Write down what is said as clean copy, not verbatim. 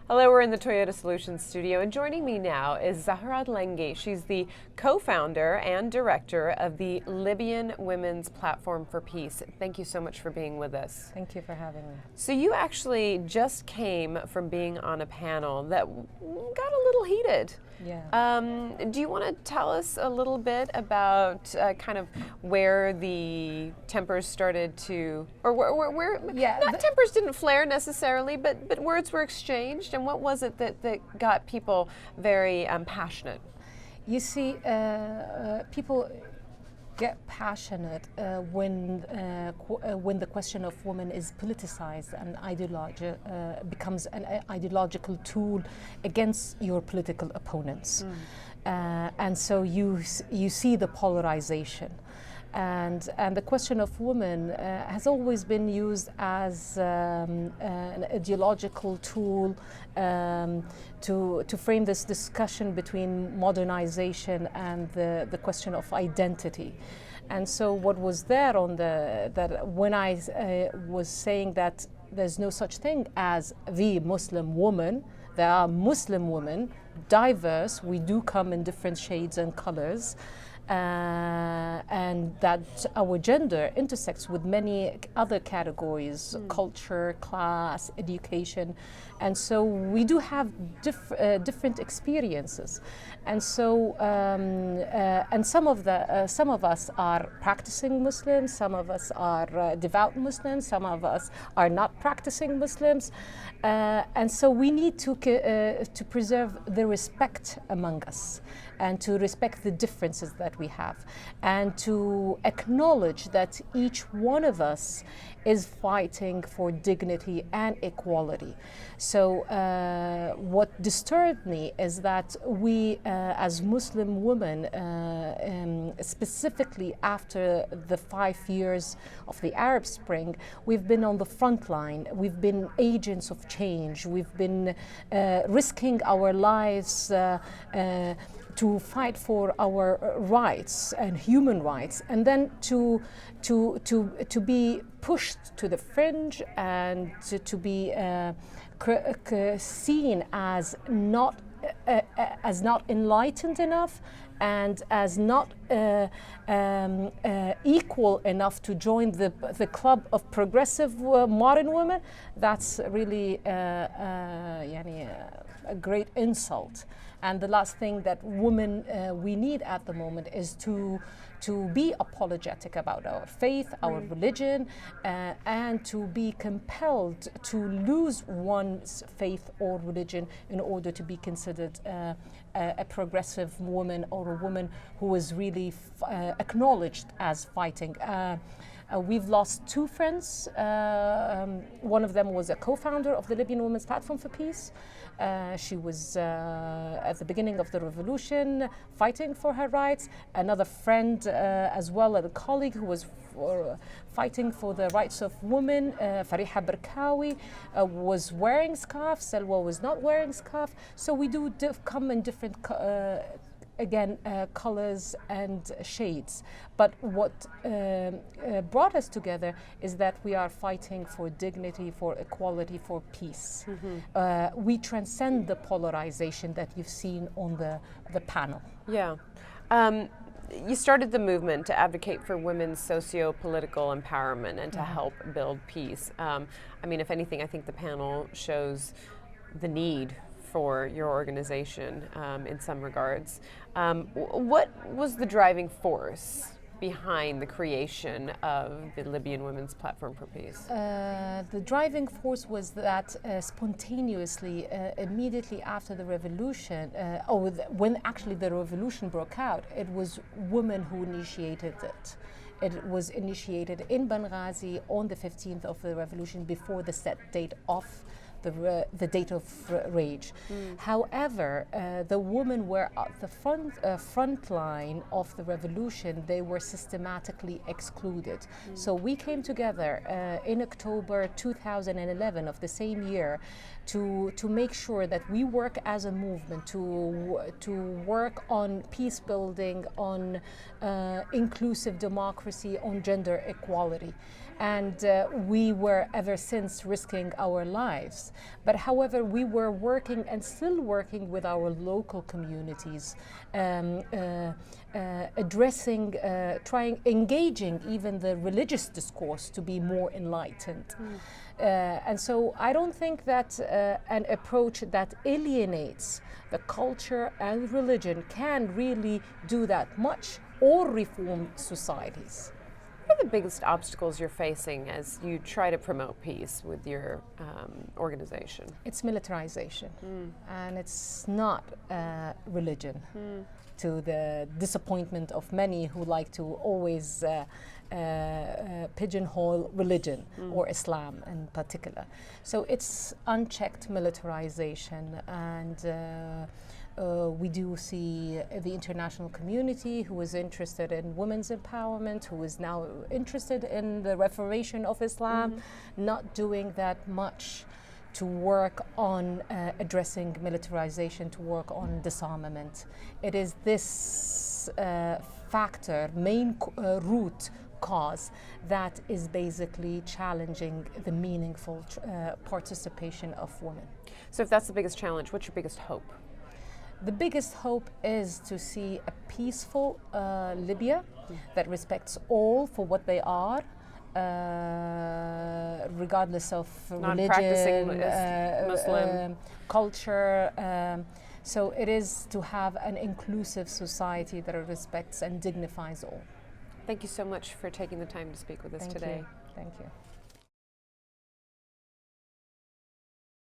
Hello, we're in the Toyota Solutions studio, and joining me now is Zahra Langhi. She's the co-founder and director of the Libyan Women's Platform for Peace. Thank you so much for being with us. Thank you for having me. So you actually just came from being on a panel that got a little heated. Yeah. Do you want to tell us a little bit about kind of where the tempers started to, or where not tempers didn't flare necessarily, but words were exchanged, and what was it that got people very passionate? You see, people get passionate when the question of women is politicized and becomes an ideological tool against your political opponents. And so you see the polarization. And the question of women has always been used as an ideological tool to frame this discussion between modernization and the question of identity. And so what was there that when I was saying that there's no such thing as the Muslim woman, there are Muslim women, diverse, we do come in different shades and colors. And that our gender intersects with many other categories, culture, class, education, and so we do have different experiences, and so and some of us are practicing Muslims, some of us are devout Muslims, some of us are not practicing Muslims, and so we need to preserve the respect among us, and to respect the differences that we have, and to acknowledge that each one of us is fighting for dignity and equality. So what disturbed me is that we, as Muslim women, specifically after the 5 years of the Arab Spring, we've been on the front line, we've been agents of change, we've been risking our lives to fight for our rights and human rights, and then to be pushed to the fringe and to be seen as not enlightened enough and as not equal enough to join the club of progressive modern women. That's really a great insult. And the last thing that women we need at the moment is to be apologetic about our faith, our religion, and to be compelled to lose one's faith or religion in order to be considered a progressive woman or a woman who is really acknowledged as fighting. We've lost two friends. One of them was a co-founder of the Libyan Women's Platform for Peace. She was at the beginning of the revolution fighting for her rights. Another friend as well, a colleague who was fighting for the rights of women, Fariha Berkawi, was wearing scarf. Selwa was not wearing scarf. So we do come in different colors and shades. But what brought us together is that we are fighting for dignity, for equality, for peace. We transcend the polarization that you've seen on the panel. Yeah. You started the movement to advocate for women's socio-political empowerment and to help build peace. I mean, if anything, I think the panel shows the need for your organization in some regards. What was the driving force behind the creation of the Libyan Women's Platform for Peace? The driving force was that spontaneously, immediately after the revolution, when actually the revolution broke out, it was women who initiated it. It was initiated in Benghazi on the 15th of the revolution, before the set date of the date of rage. However, the women were at the front line of the revolution. They were systematically excluded. So we came together in October 2011 of the same year to make sure that we work as a movement to work on peace building, on inclusive democracy, on gender equality. And we were ever since risking our lives. But however, we were working and still working with our local communities, addressing, engaging even the religious discourse to be more enlightened. And so I don't think that an approach that alienates the culture and religion can really do that much or reform societies. What are the biggest obstacles you're facing as you try to promote peace with your organization? It's militarization, and it's not religion, to the disappointment of many who like to always pigeonhole religion or Islam in particular. So it's unchecked militarization, and we do see the international community who is interested in women's empowerment, who is now interested in the reformation of Islam, not doing that much to work on addressing militarization, to work on disarmament. It is this factor, main root cause, that is basically challenging the meaningful participation of women. So if that's the biggest challenge, what's your biggest hope? The biggest hope is to see a peaceful Libya that respects all for what they are, regardless of religion, Muslim, culture. So it is to have an inclusive society that respects and dignifies all. Thank you so much for taking the time to speak with us today. Thank you.